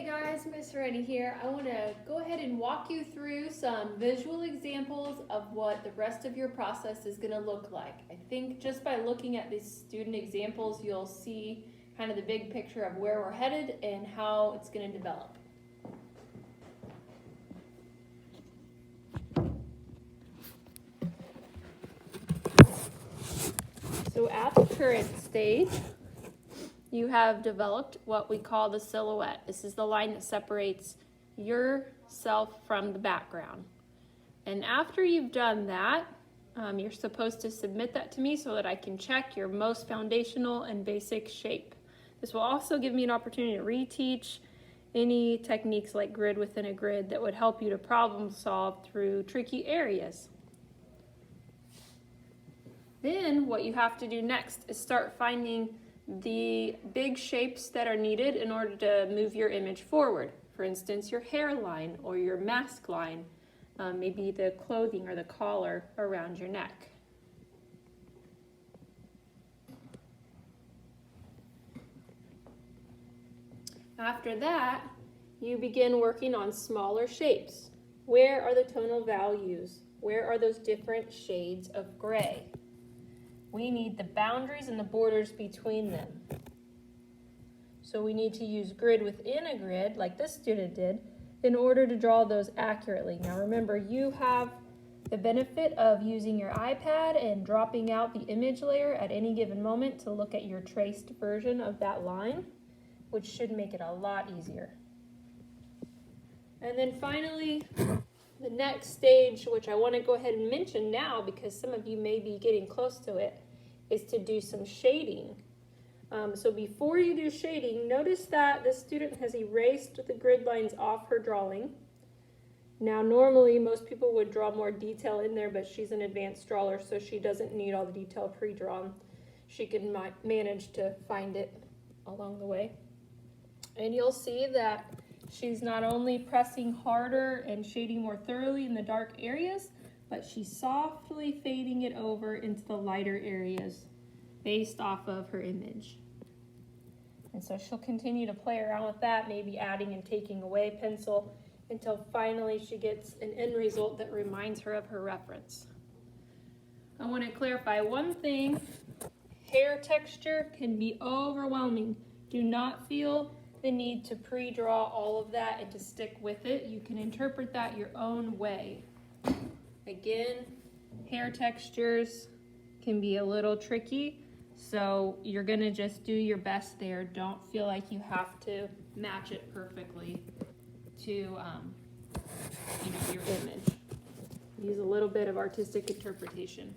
Hey guys, Miss Rennie here. I want to go ahead and walk you through some visual examples of what the rest of your process is going to look like. I think just by looking at these student examples, you'll see kind of the big picture of where we're headed and how it's going to develop. So at the current stage, you have developed what we call the silhouette. This is the line that separates yourself from the background. And after you've done that, you're supposed to submit that to me so that I can check your most foundational and basic shape. This will also give me an opportunity to reteach any techniques like grid within a grid that would help you to problem solve through tricky areas. Then what you have to do next is start finding the big shapes that are needed in order to move your image forward. For instance, your hairline or your mask line, maybe the clothing or the collar around your neck. After that, you begin working on smaller shapes. Where are the tonal values? Where are those different shades of gray? We need the boundaries and the borders between them. So we need to use grid within a grid, like this student did, in order to draw those accurately. Now remember, you have the benefit of using your iPad and dropping out the image layer at any given moment to look at your traced version of that line, which should make it a lot easier. And then finally, the next stage, which I want to go ahead and mention now because some of you may be getting close to it, is to do some shading. So before you do shading, notice that this student has erased the grid lines off her drawing. Now normally most people would draw more detail in there, but she's an advanced drawer, so she doesn't need all the detail pre-drawn. She can manage to find it along the way. And you'll see that she's not only pressing harder and shading more thoroughly in the dark areas, but she's softly fading it over into the lighter areas based off of her image. And so she'll continue to play around with that, maybe adding and taking away pencil until finally she gets an end result that reminds her of her reference. I want to clarify one thing. Hair texture can be overwhelming. Do not feel the need to pre-draw all of that and to stick with it. You can interpret that your own way. Again, hair textures can be a little tricky, so you're gonna just do your best there. Don't feel like you have to match it perfectly to your image. Use a little bit of artistic interpretation.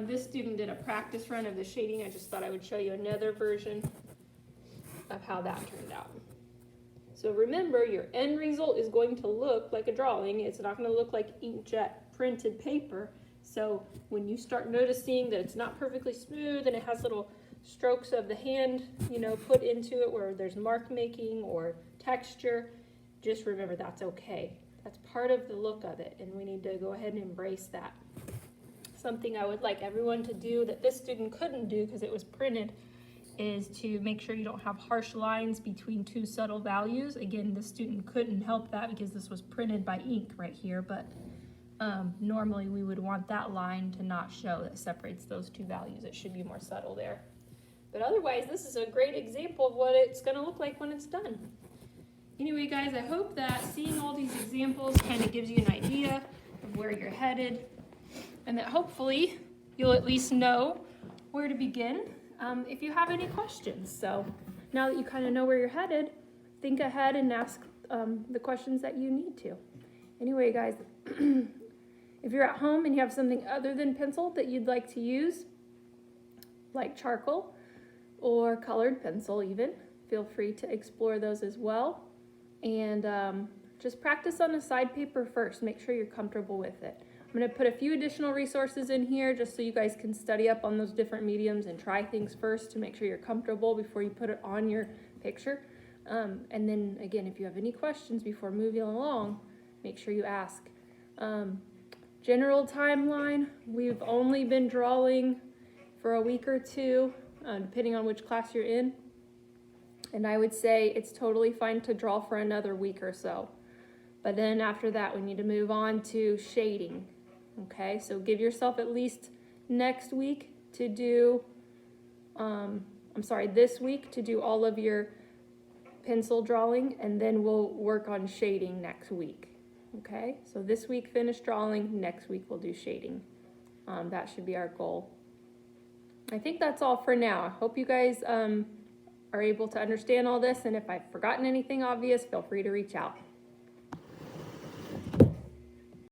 This student did a practice run of the shading. I just thought I would show you another version of how that turned out. So remember, your end result is going to look like a drawing. It's not going to look like inkjet printed paper. So when you start noticing that it's not perfectly smooth and it has little strokes of the hand, put into it where there's mark making or texture, just remember that's okay. That's part of the look of it, and we need to go ahead and embrace that. Something I would like everyone to do that this student couldn't do because it was printed is to make sure you don't have harsh lines between two subtle values. Again, the student couldn't help that because this was printed by ink right here, but normally we would want that line to not show that separates those two values. It should be more subtle there. But otherwise, this is a great example of what it's going to look like when it's done. Anyway, guys, I hope that seeing all these examples kind of gives you an idea of where you're headed, and that hopefully you'll at least know where to begin if you have any questions. So now that you kind of know where you're headed, think ahead and ask the questions that you need to. Anyway, guys, if you're at home and you have something other than pencil that you'd like to use, like charcoal or colored pencil even, feel free to explore those as well. And just practice on the side paper first. Make sure you're comfortable with it. I'm going to put a few additional resources in here just so you guys can study up on those different mediums and try things first to make sure you're comfortable before you put it on your picture. And then again, if you have any questions before moving along, make sure you ask. General timeline, we've only been drawing for a week or two, depending on which class you're in. And I would say it's totally fine to draw for another week or so. But then after that, we need to move on to shading. Okay, so give yourself at least next week to do, this week to do all of your pencil drawing, and then we'll work on shading next week. Okay, so this week finish drawing, next week we'll do shading. That should be our goal. I think that's all for now. I hope you guys are able to understand all this, and if I've forgotten anything obvious, feel free to reach out.